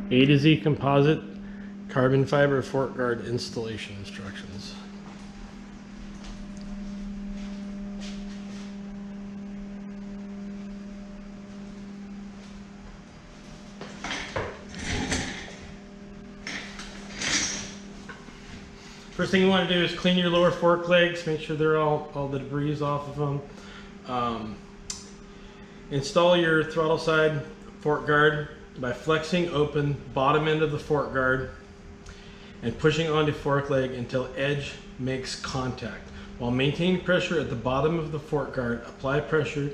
A to Z composite carbon fiber fork guard installation instructions. First thing you want to do is clean your lower fork legs, make sure they're all the debris is off of them. Install your throttle side fork guard by flexing open bottom end of the fork guard and pushing onto fork leg until edge makes contact. While maintaining pressure at the bottom of the fork guard, apply pressure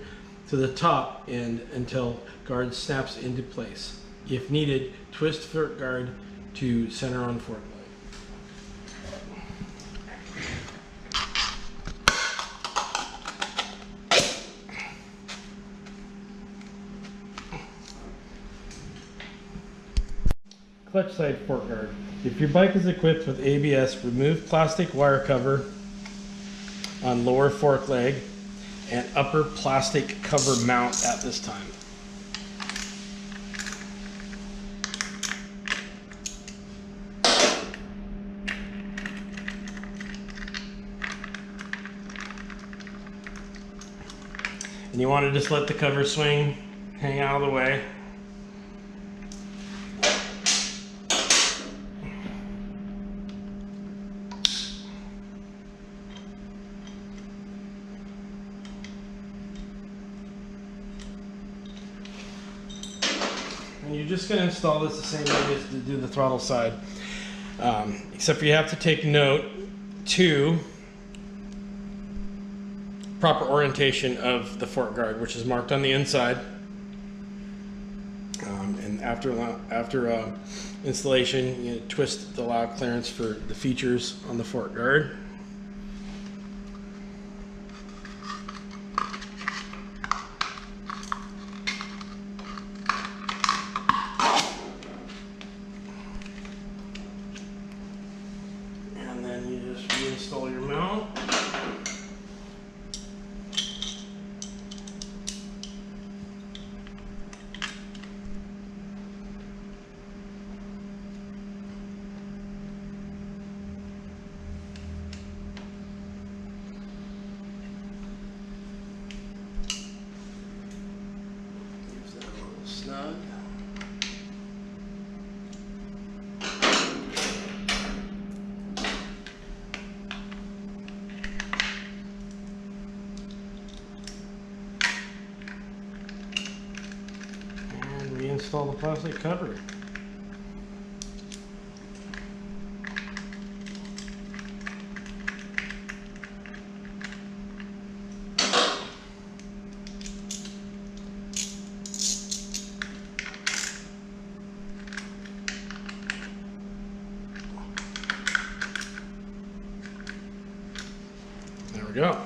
to the top end until guard snaps into place. If needed, twist fork guard to center on fork leg. Clutch side fork guard. If your bike is equipped with ABS, remove plastic wire cover on lower fork leg and upper plastic cover mount at this time. And you want to just let the cover swing, hang out of the way. And you're just going to install this the same way as to do the throttle side, except for you have to take note to proper orientation of the fork guard, which is marked on the inside. And after installation, you twist the allow clearance for the features on the fork guard. And then you just reinstall your mount. Use that a little snug. Reinstall the plastic cover. There we go.